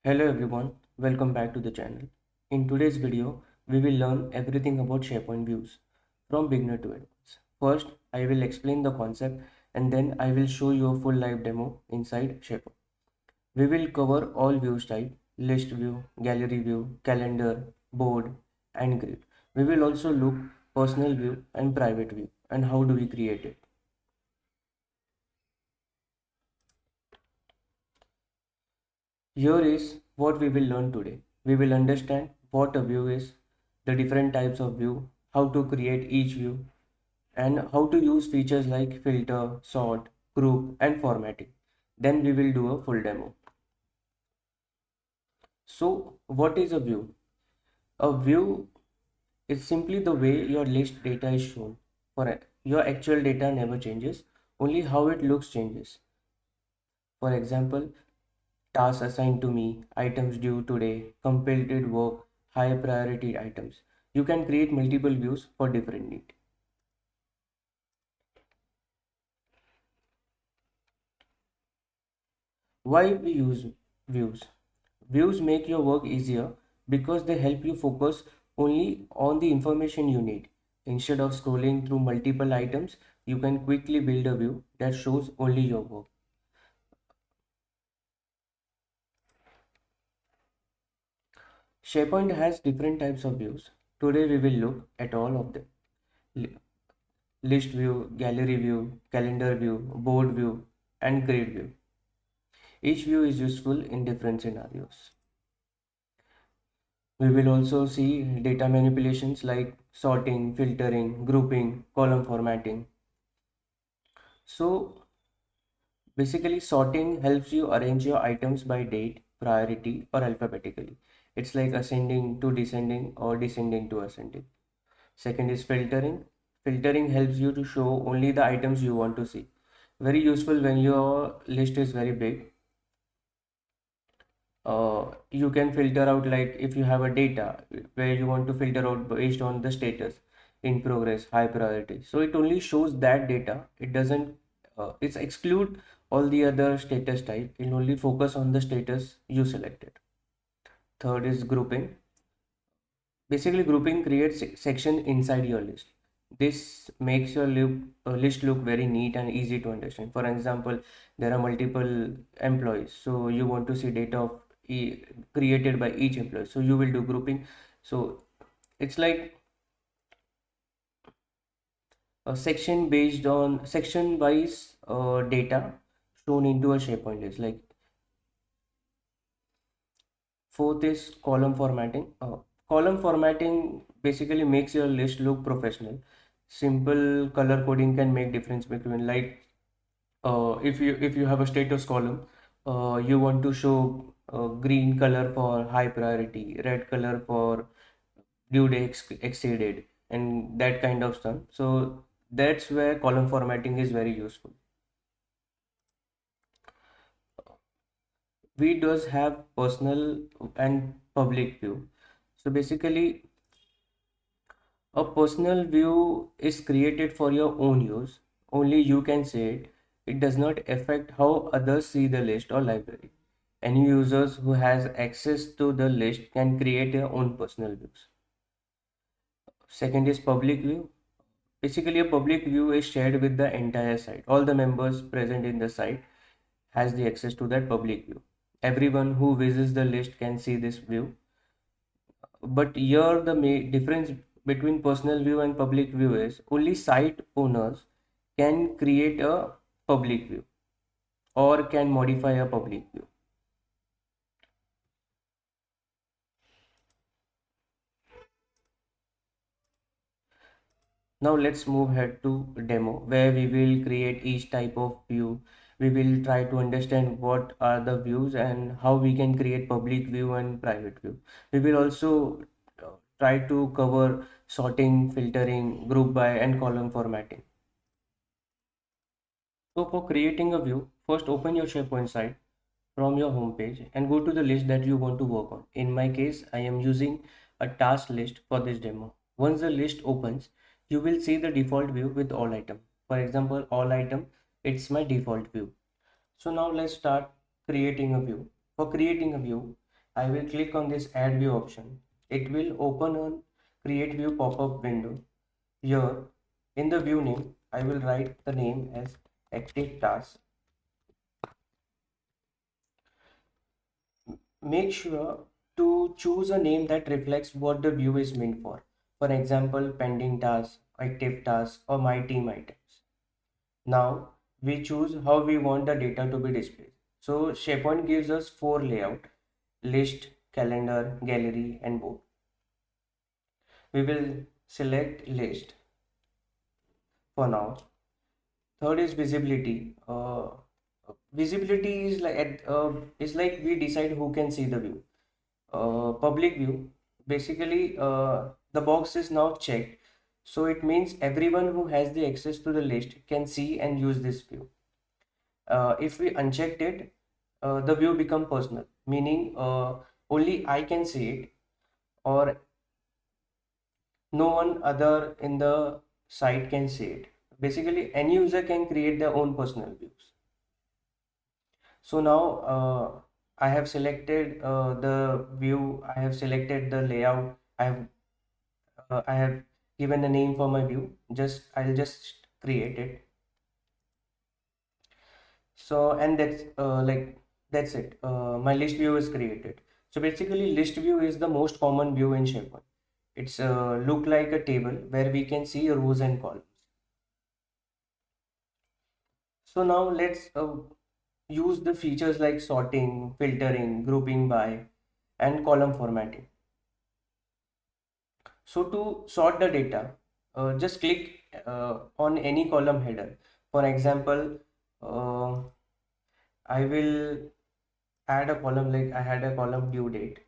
Hello everyone, welcome back to the channel. In today's video, we will learn everything about SharePoint views from beginner to advanced. First, I will explain the concept and then I will show you a full live demo inside SharePoint. We will cover all views type, list view, gallery view, calendar, board and grid. We will also look personal view and private view and how do we create it. Here is what we will learn today. We will understand what a view is, the different types of view, how to create each view, and how to use features like filter, sort, group, and formatting. Then we will do a full demo. So, what is a view? A view is simply the way your list data is shown. Your actual data never changes, only how it looks changes. For example, tasks assigned to me, items due today, completed work, high priority items. You can create multiple views for different needs. Why we use views? Views make your work easier because they help you focus only on the information you need. Instead of scrolling through multiple items, you can quickly build a view that shows only your work. SharePoint has different types of views. Today we will look at all of them. Li- List view, gallery view, calendar view, board view, and grid view. Each view is useful in different scenarios. We will also see data manipulations like sorting, filtering, grouping, column formatting. So basically sorting helps you arrange your items by date, priority or alphabetically. It's like ascending to descending or descending to ascending. Second is filtering. Filtering helps you to show only the items you want to see. Very useful when your list is very big. You can filter out, like if you have a data where you want to filter out based on the status, in progress, high priority, so it only shows that data. It doesn't it's exclude all the other status type. It only focus on the status you selected. Third is grouping. Basically grouping creates section inside your list. This makes your list look very neat and easy to understand. For example, there are multiple employees, so you want to see data of created by each employee, so you will do grouping. So it's like a section based on section wise data shown into a SharePoint list. Like fourth is column formatting. Column formatting basically makes your list look professional. Simple color coding can make difference between, like if you have a status column, you want to show green color for high priority, red color for due date exceeded, and that kind of stuff. So that's where column formatting is very useful. We does have personal and public view. So basically a personal view is created for your own use. Only you can see it. It does not affect how others see the list or library. Any users who has access to the list can create their own personal views. Second is public view. Basically, a public view is shared with the entire site. All the members present in the site has the access to that public view. Everyone who visits the list can see this view. But here the difference between personal view and public view is only site owners can create a public view or can modify a public view. Now let's move ahead to demo where we will create each type of view. We will try to understand what are the views and how we can create public view and private view. We will also try to cover sorting, filtering, group by and column formatting. So for creating a view, first open your SharePoint site from your home page and go to the list that you want to work on. In my case, I am using a task list for this demo. Once the list opens, you will see the default view with all item. For example, all item, it's my default view. So now let's start creating a view. For creating a view, I will click on this add view option. It will open a create view pop-up window. Here in the view name, I will write the name as active task. Make sure to choose a name that reflects what the view is meant for. For example, pending tasks, active tasks, or my team items. Now we choose how we want the data to be displayed. So SharePoint gives us four layout: list, calendar, gallery, and board. We will select list for now. Third is visibility. Visibility is like we decide who can see the view. Public view, basically the box is now checked, so it means everyone who has the access to the list can see and use this view. If we unchecked it, the view become personal, meaning only I can see it, or no one other in the site can see it. Basically any user can create their own personal views. So now I have selected the view, I have selected the layout, I have given a name for my view. I'll just create it. So and that's it. My list view is created. So basically, list view is the most common view in SharePoint. It's look like a table where we can see rows and columns. So now let's use the features like sorting, filtering, grouping by, and column formatting. So to sort the data, just click on any column header. For example, uh, I will add a column, like I had a column due date.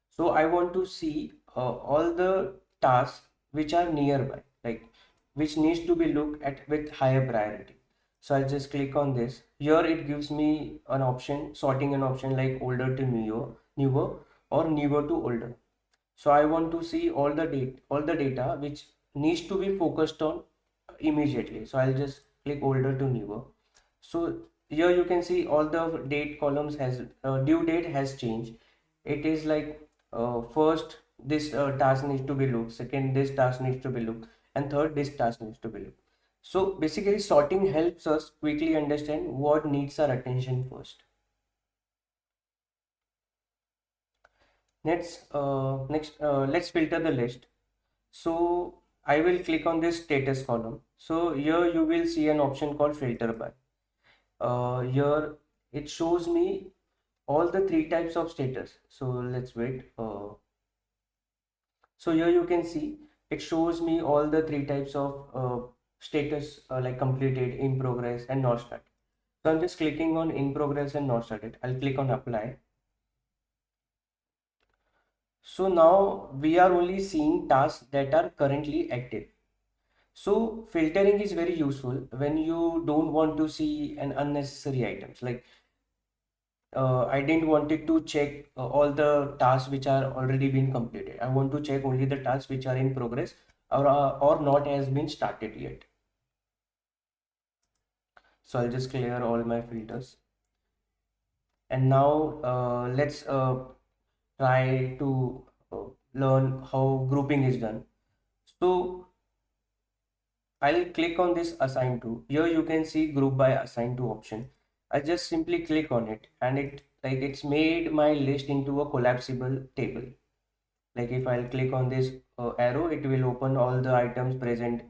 So I want to see all the tasks which are nearby, like which needs to be looked at with higher priority. So I'll just click on this. Here it gives me an option, sorting an option like older to newer or newer to older. So I want to see all the data which needs to be focused on immediately. So I'll just click older to newer. So here you can see all the date columns has due date has changed. It is like first this task needs to be looked, second this task needs to be looked, and third this task needs to be looked. So basically sorting helps us quickly understand what needs our attention first. Let's filter the list. So I will click on this status column. So here you will see an option called filter by. Here it shows me all the three types of status. So let's wait. So here you can see it shows me all the three types of status, like completed, in progress, and not started. So I'm just clicking on in progress and not started. I'll click on apply. So now we are only seeing tasks that are currently active. So filtering is very useful when you don't want to see an unnecessary items. Like I didn't wanted to check all the tasks which are already been completed. I want to check only the tasks which are in progress or not has been started yet. So I'll just clear all my filters. And now let's try to learn how grouping is done. So I'll click on this assign to. Here you can see group by assign to option. I just simply click on it and it's made my list into a collapsible table. Like if I'll click on this arrow, it will open all the items present,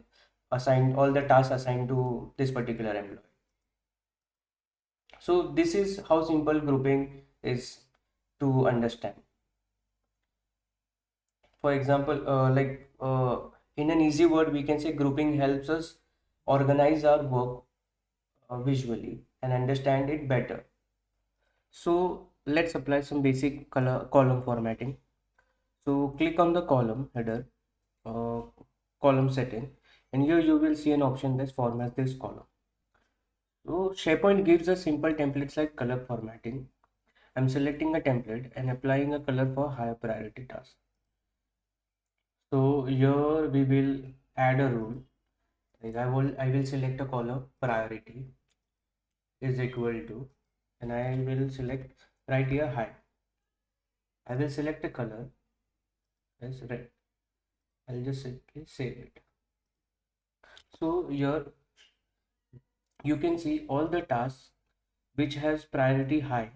assigned all the tasks assigned to this particular employee. So this is how simple grouping is to understand. For example, in an easy word, we can say grouping helps us organize our work visually and understand it better. So let's apply some basic column formatting. So click on the column header, uh, column setting, and here you will see an option that formats this column. So SharePoint gives us simple templates like color formatting. I'm selecting a template and applying a color for higher priority tasks. So here we will add a rule. Like I will select a column priority is equal to, and I will select right here high. I will select a color as red. I'll just simply save it. So here you can see all the tasks which has priority high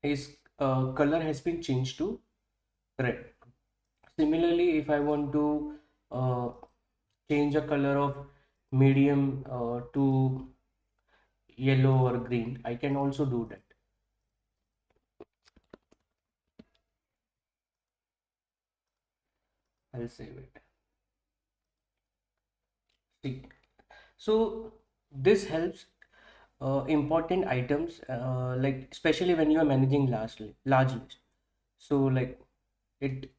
is color has been changed to red. Similarly, if I want to uh, change a color of medium to yellow or green, I can also do that. I'll save it. See, so this helps important items like especially when you are managing large list. So like it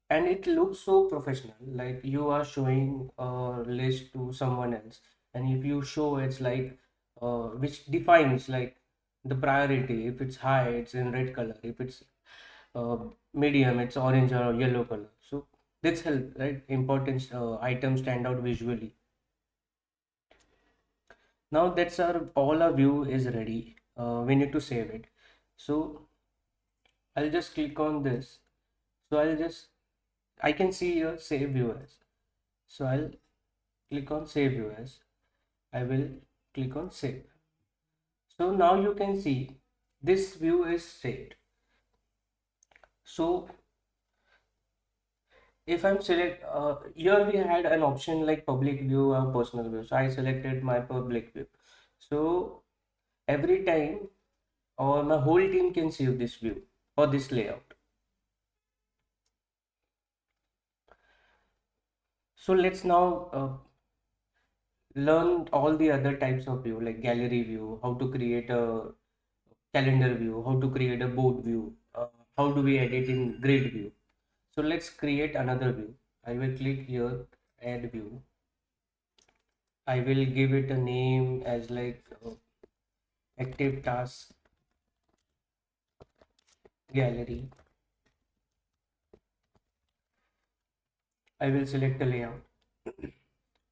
and it looks so professional, like you are showing a list to someone else, and if you show it's like which defines like the priority. If it's high, it's in red color. If it's uh, medium, it's orange or yellow color. So this help, right? Important items stand out visually. Now that's our all our view is ready. We need to save it. So I'll just click on this. So I can see here save view as. So I'll click on save view as. I will click on save. So now you can see this view is saved. So if I'm select here we had an option like public view or personal view. So I selected my public view. So every time or my whole team can see this view or this layout. So let's now learn all the other types of view like gallery view, how to create a calendar view, how to create a board view, how do we edit in grid view. So let's create another view. I will click here, add view. I will give it a name as like active task gallery. I will select a layout.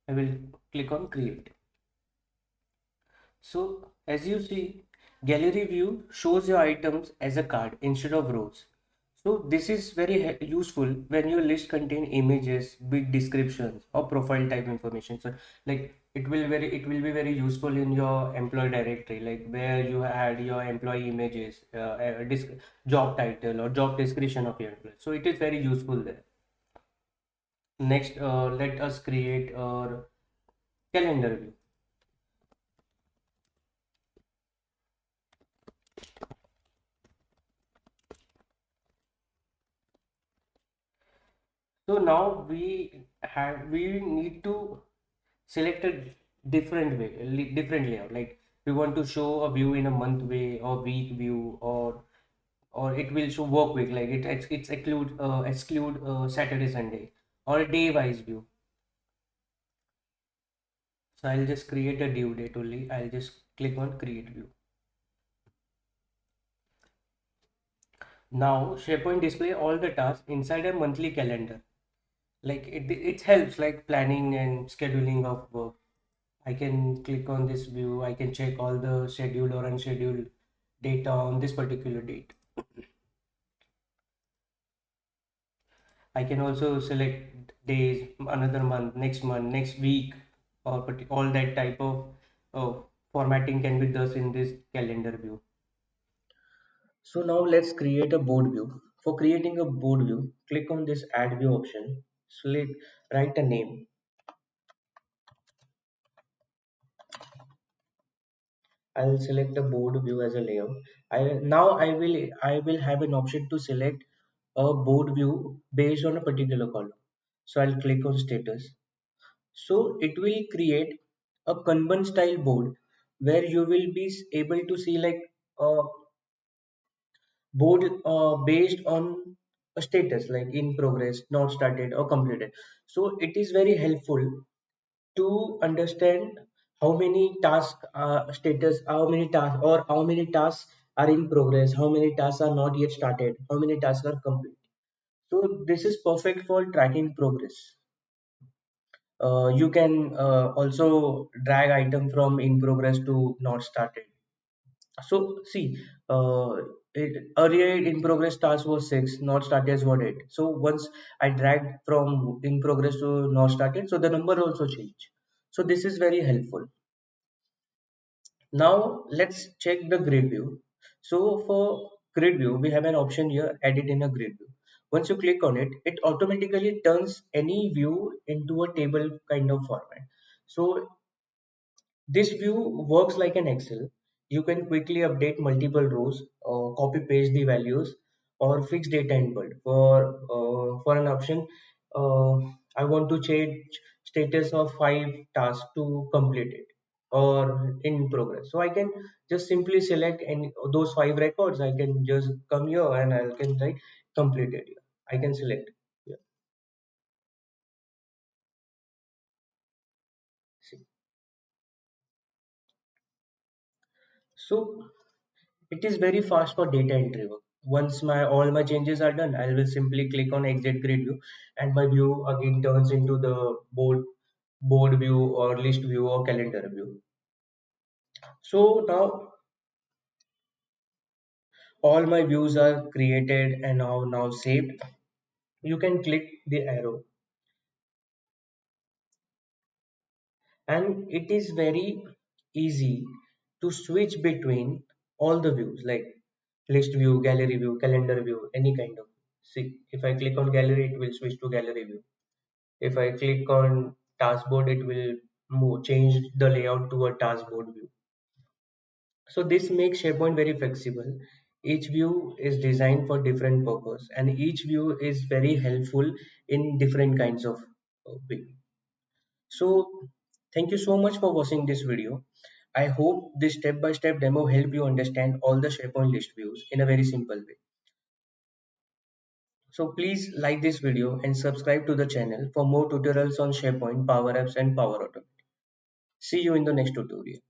I will click on create. So as you see, gallery view shows your items as a card instead of rows. So this is very useful when your list contain images, big descriptions, or profile type information. So like it will be very useful in your employee directory, like where you add your employee images, job title or job description of your employee. So it is very useful there. Next, let us create our calendar view. So now we need to select a different way, different layout. Like we want to show a view in a month way or week view, or it will show work week. Like it's exclude Saturday Sunday or a day wise view. So I'll just create a due date only. I'll just click on create view. Now SharePoint display all the tasks inside a monthly calendar. Like it helps like planning and scheduling of work. I can click on this view. I can check all the scheduled or unscheduled data on this particular date. I can also select days, another month, next week, or all that type of formatting can be done in this calendar view. So now let's create a board view. For creating a board view, click on this add view option. Select, write a name. I'll select the board view as a layout. I will have an option to select a board view based on a particular column. So I'll click on status. So it will create a Kanban style board where you will be able to see like a board based on a status like in progress, not started or completed. So it is very helpful to understand how many task status, how many tasks or how many tasks are in progress, how many tasks are not yet started, how many tasks are complete. So this is perfect for tracking progress. You can also drag item from in progress to not started. So see, Earlier in progress task was 6, not started was 8. So once I dragged from in progress to not started, so the number also changed. So this is very helpful. Now let's check the grid view. So for grid view, we have an option here, edit in a grid view. Once you click on it, it automatically turns any view into a table kind of format. So this view works like an Excel. You can quickly update multiple rows, copy paste the values, or fix data input. For an option, uh, I want to change status of 5 tasks to completed or in progress. So I can just simply select any those 5 records. I can just come here and I can write completed here. I can select. Yeah. See. So it is very fast for data entry work. Once my all my changes are done, I will simply click on exit grid view and my view again turns into the board view or list view or calendar view. So now all my views are created and now saved. You can click the arrow and it is very easy to switch between all the views like list view, gallery view, calendar view, any kind of. See, if I click on gallery, it will switch to gallery view. If I click on taskboard, it will change the layout to a taskboard view. So this makes SharePoint very flexible. Each view is designed for different purpose and each view is very helpful in different kinds of way. So thank you so much for watching this video. I hope this step-by-step demo help you understand all the SharePoint list views in a very simple way. So please like this video and subscribe to the channel for more tutorials on SharePoint, Power Apps and Power Automate. See you in the next tutorial.